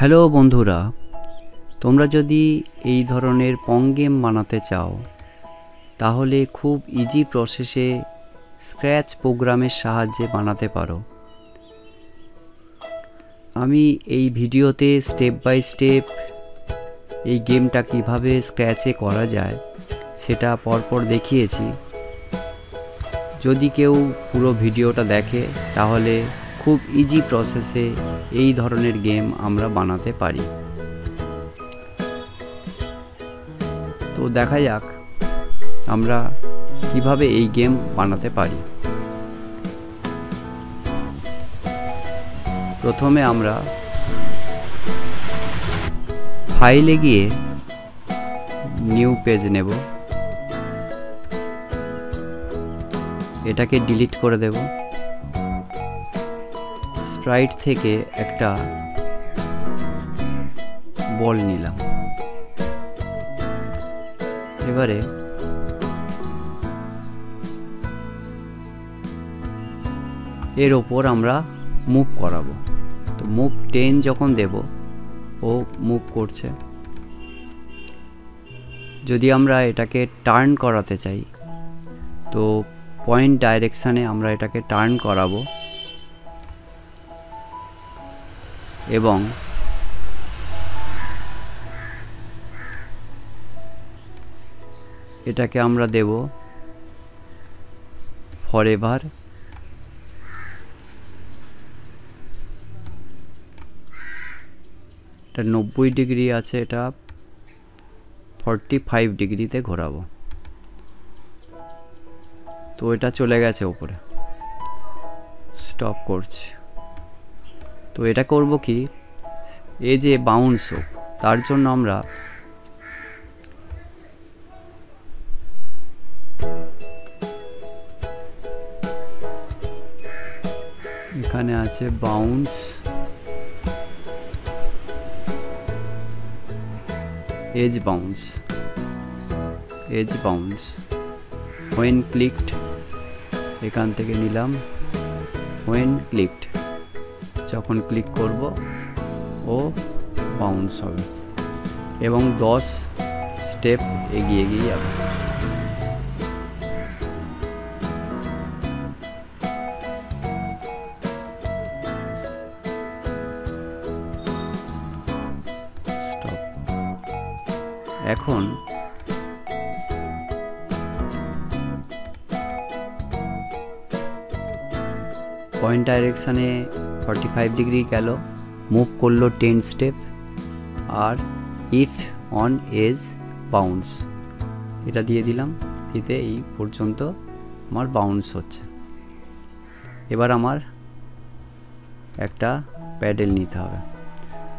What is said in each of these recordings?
Hello বন্ধুরা, তোমরা যদি এই ধরনের পং গেম বানাতে চাও তাহলে খুব ইজি প্রসেসে স্ক্র্যাচ প্রোগ্রামের সাহায্যে বানাতে পারো। আমি এই ভিডিওতে স্টেপ বাই স্টেপ এই গেমটা কিভাবে স্ক্র্যাচে করা যায় সেটা পরপর দেখিয়েছি। যদি কেউ পুরো ভিডিওটা দেখে তাহলে খুব ইজি প্রসেসে এই ধরনের গেম আমরা বানাতে পারি। তো দেখা যাক আমরা কিভাবে এই গেম বানাতে পারি। প্রথমে আমরা ফাইলে গিয়ে নিউ পেজ নেব, এটাকে ডিলিট করে দেব। স্প্রাইট থেকে একটা বল নিলাম। এবারে এর ওপর আমরা মুভ করাবো। তো মুভ 10 যখন দেব ও মুভ করছে। যদি আমরা এটাকে টার্ন করাতে চাই তো পয়েন্ট ডাইরেকশানে আমরা এটাকে টার্ন করাবো এবং এটাকে আমরা দেব ফরএভার। এটা 90 ডিগ্রি আছে, এটা 45 ডিগ্রিতে ঘোরাবো। তো এটা চলে গেছে উপরে, স্টপ করছে। তো এটা করব কি, এই যে বাউন্স হোক তার জন্য আমরা এখানে আছে bounce, edge bounce, edge bounce when clicked এখান থেকে নিলাম। হোয়েন ক্লিকড যখন ক্লিক করব ও বাউন্স হবে এবং 10 স্টেপ এগিয়ে এগিয়ে যাবে। স্টপ। এখন পয়েন্ট ডাইরেকশানে 45 ডিগ্রি গেল, মুভ করলো 10 স্টেপ। আর ইফ অন এজ বাউন্স এটা দিয়ে দিলাম, দিতে এই পর্যন্ত আমার বাউন্স হচ্ছে। এবার আমার একটা প্যাডেল নিতে হবে।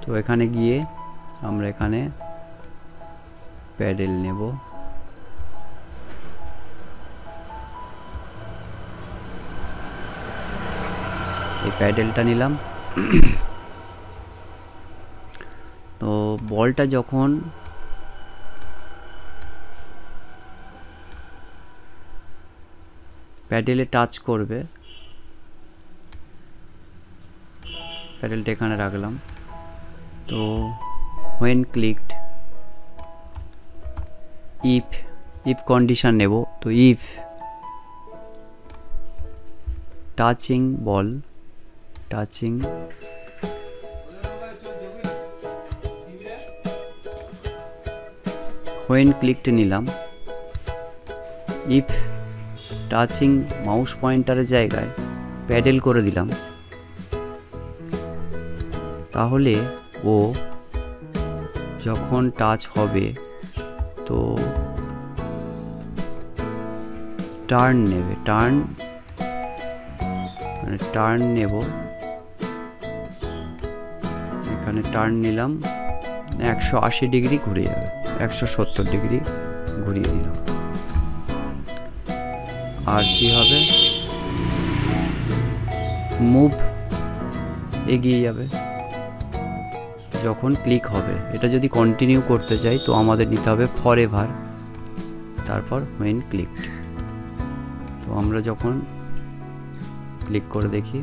তো এখানে গিয়ে আমরা এখানে প্যাডেল নেব। এই প্যাডেলটা নিলাম। তো বলটা যখন প্যাডেলে টাচ করবে, প্যাডেলটা এখানে রাখলাম। তো হোয়েন ক্লিকড ইফ কন্ডিশন নেব। তো if touching ball, touching when clicked নিলাম। ইফ টাচিং মাউস পয়েন্টারের জায়গায় প্যাডেল করে দিলাম, তাহলে ও যখন টাচ হবে তো টার্ন নেবে। টার্ন নেব, এখানে টার্ন নিলাম। 180 ডিগ্রি ঘুরে যাবে, 170 ডিগ্রি ঘুরিয়ে দিলাম। আর কি হবে, মুভ এগিয়ে যাবে যখন ক্লিক হবে। এটা যদি কন্টিনিউ করতে চাই তো আমাদের নিতে হবে ফরএভার, তারপর হোয়েন ক্লিকড। তো আমরা যখন ক্লিক করে দেখি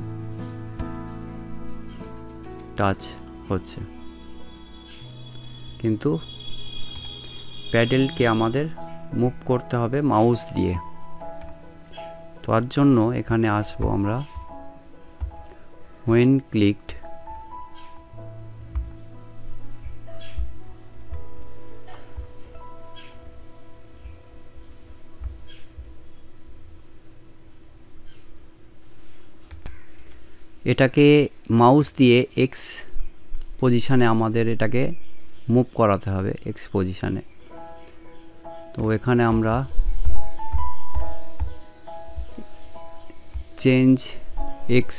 টাচ হচ্ছে। কিন্তু প্যাডেলকে আমাদের মুভ করতে হবে মাউস দিয়ে। তার জন্য এখানে আসবো আমরা when clicked এটাকে মাউস দিয়ে এক্স পজিশনে আমাদের এটাকে মুভ করাতে হবে এক্স পজিশনে। তো এখানে আমরা change x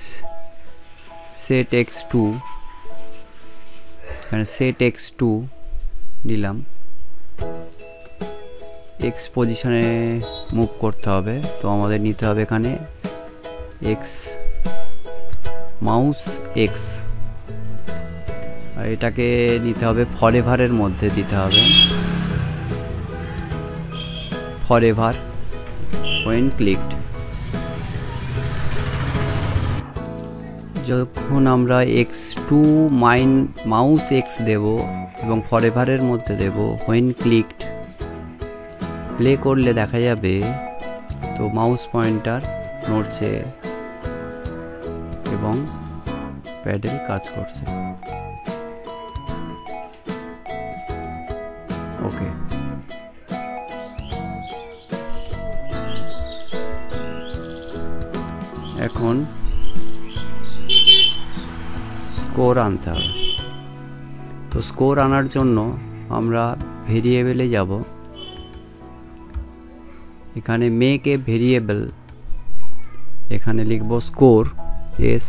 set x to, এখানে সেট এক্স টু নিলাম, এক্স পজিশনে মুভ করতে হবে। তো আমাদের নিতে হবে এখানে এক্স, মাউস এক্স, আর এটাকে নিতে হবে ফরএভারের মধ্যে দিতে হবে, ফরএভার when clicked। যখন আমরা এক্স টু মাউস এক্স দেব এবং ফরএভারের মধ্যে দেব when clicked, প্লে করলে দেখা যাবে তো মাউস পয়েন্টার নড়ছে এবং প্যাডেল কাজ করছে। ওকে, এখন স্কোর আনতে হবে। তো স্কোর আনার জন্য আমরা ভেরিয়েবলে যাব, এখানে মেক এ ভেরিয়েবল, এখানে লিখব স্কোর,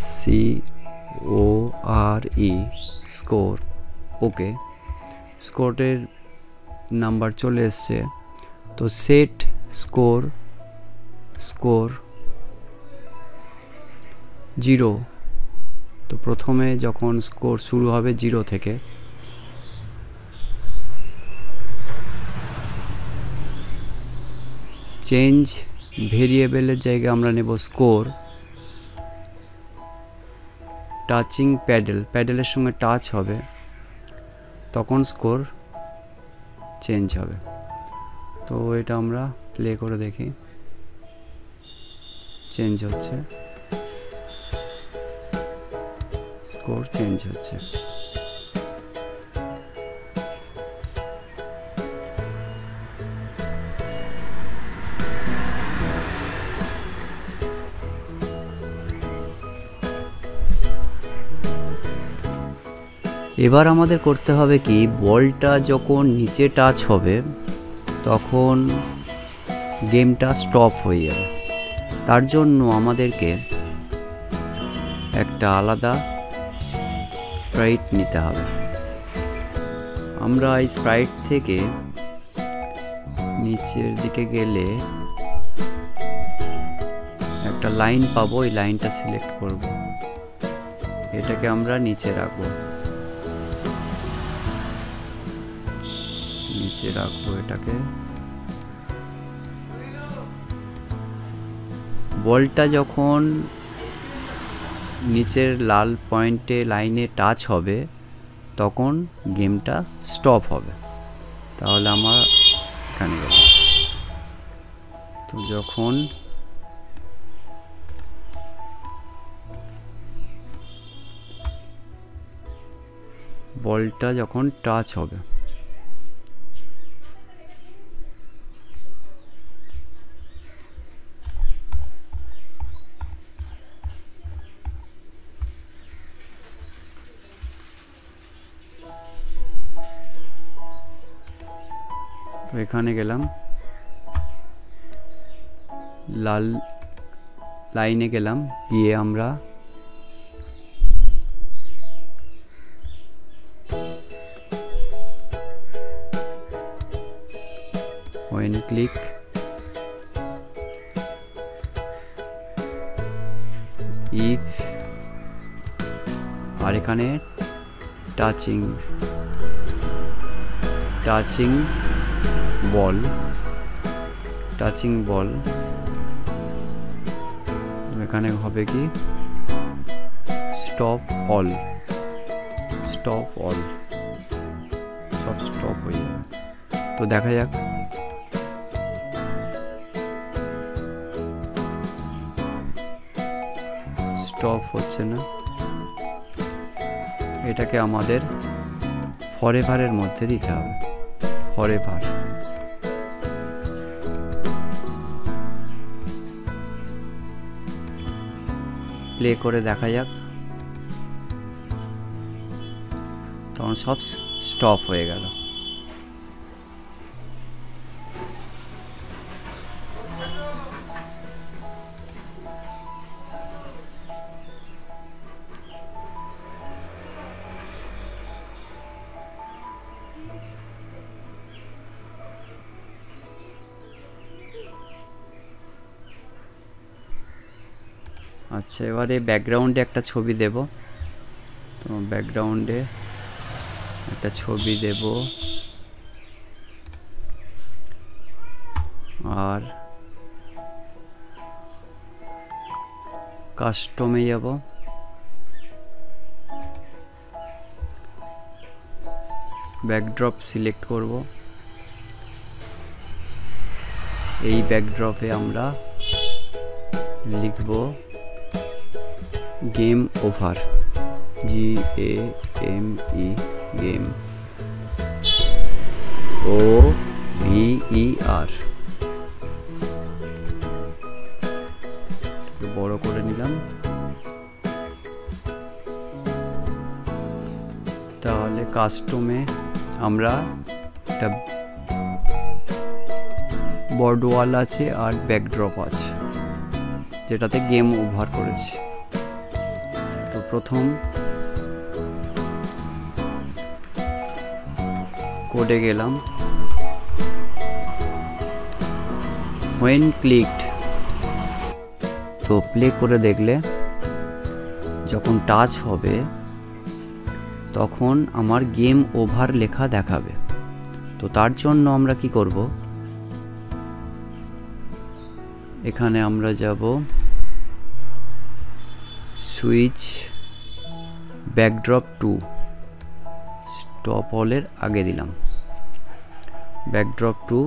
SCORE, স্কোর। ওকে, স্কোরের নাম্বার চলে এসছে। তো সেট স্কোর 0। তো প্রথমে যখন স্কোর শুরু হবে 0 থেকে, চেঞ্জ ভেরিয়েবলের জায়গায় আমরা নেব স্কোর টাচিং প্যাডেল, প্যাডেলের সঙ্গে টাচ হবে তখন স্কোর চেঞ্জ হবে। তো এটা আমরা প্লে করে দেখি, চেঞ্জ হচ্ছে, স্কোর চেঞ্জ হচ্ছে। এবার আমাদের করতে হবে কি, বলটা যখন নিচে টাচ হবে তখন গেমটা স্টপ হয়ে যাবে। তার জন্য আমাদেরকে একটা আলাদা স্প্রাইট নিতে হবে। আমরা এই স্প্রাইট থেকে নিচের দিকে গেলে একটা লাইন পাবো, এই লাইনটা সিলেক্ট করব, এটাকে আমরা নিচে রাখবো, নিচে রাখবো এটাকে। বলটা যখন নিচের লাল পয়েন্টে লাইনে টাচ হবে তখন গেমটা স্টপ হবে। তাহলে আমরা এখানে গেলাম, তো যখন বলটা যখন টাচ হবে তো এখানে গেলাম, লাল লাইনে গেলাম, গিয়ে আমরা when click if, আর এখানে টাচিং বল, এখানে হবে কি স্টপ অল, সব স্টপ হয়ে যাবে। তো দেখা যাক। স্টপ হচ্ছে না, এটাকে আমাদের ফরএভারের মধ্যে দিতে হবে। ফরএভার প্লে করে দেখা যাক। তখন সব স্টপ হয়ে গেল। আচ্ছা, এবারে ব্যাকগ্রাউন্ডে একটা ছবি দেব। তো ব্যাকগ্রাউন্ডে একটা ছবি দেব, আর কাস্টমে যাব। ব্যাকড্রপ সিলেক্ট করব। এই ব্যাকড্রপে আমরা লিখব game over, GAME, game OVER। বড় করে নিলাম। তাহলে কাস্টমে আমরা একটা বর্ড ওয়াল আছে আর ব্যাকড্রপ আছে, যেটাতে গেম ওভার করেছি। তো প্রথম কোডে গেলাম, when clicked, তো প্লে করে দেখলে যখন টাচ হবে তখন আমার গেম ওভার লেখা দেখাবে। তো তার জন্য আমরা কি করব, এখানে আমরা যাব সুইচ ব্যাকড্রপ 2, স্টপ অলের আগে দিলাম ব্যাকড্রপ 2,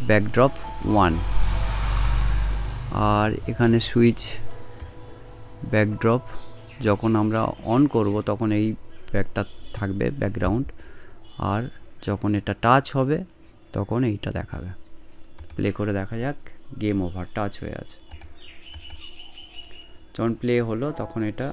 ব্যাকড্রপ 1, আর এখানে সুইচ ব্যাকড্রপ যখন আমরা অন করব তখন এই ব্যাকটা থাকবে ব্যাকগ্রাউন্ড, আর যখন এটা টাচ হবে তখন এইটা দেখাবে। প্লে করে দেখা যাক। গেম ওভার, টাচ হয়ে আছে। যখন প্লে হলো তখন এটা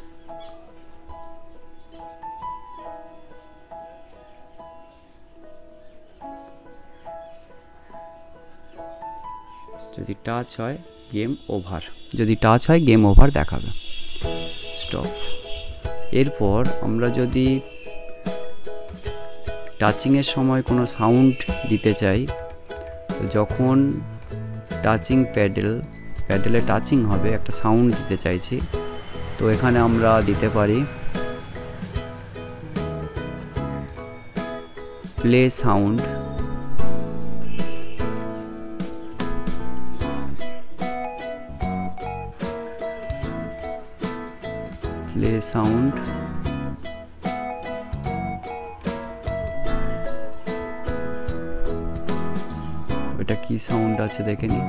যদি টাচ হয় গেম ওভার, যদি টাচ হয় গেম ওভার দেখাবে। স্টপ। এরপর আমরা যদি টাচিংয়ের সময় কোনো সাউন্ড দিতে চাই, তো যখন টাচিং প্যাডেলে টাচিং হবে একটা সাউন্ড দিতে চাইছি, তো এখানে আমরা দিতে পারি প্লে সাউন্ড, প্লে সাউন্ড, এটা কি সাউন্ড আছে দেখে নি।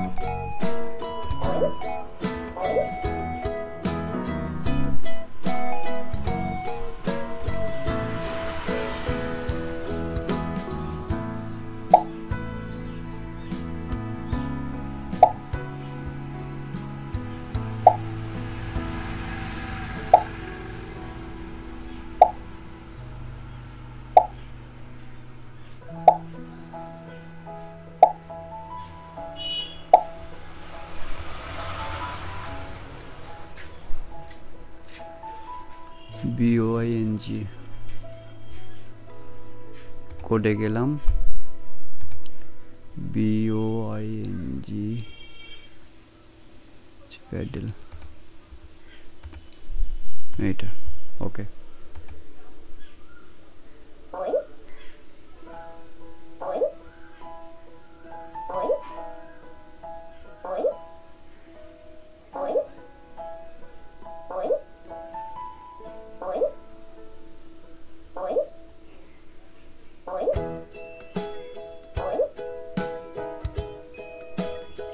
BOING কোডে গেলাম, BOING প্যাডেল, এইটা ওকে।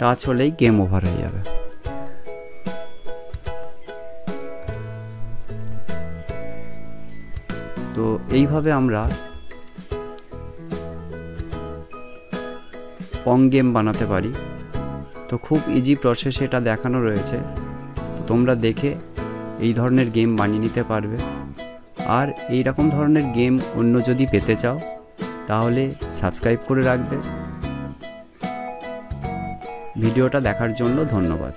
টাচ হলেই গেম ওভার হয়ে যাবে। তো এইভাবে আমরা পং গেম বানাতে পারি। তো খুব ইজি প্রসেসে এটা দেখানো রয়েছে, তো তোমরা দেখে এই ধরনের গেম বানিয়ে নিতে পারবে। আর এই রকম ধরনের গেম অন্য যদি পেতে চাও তাহলে সাবস্ক্রাইব করে রাখবে। ভিডিওটা দেখার জন্য ধন্যবাদ।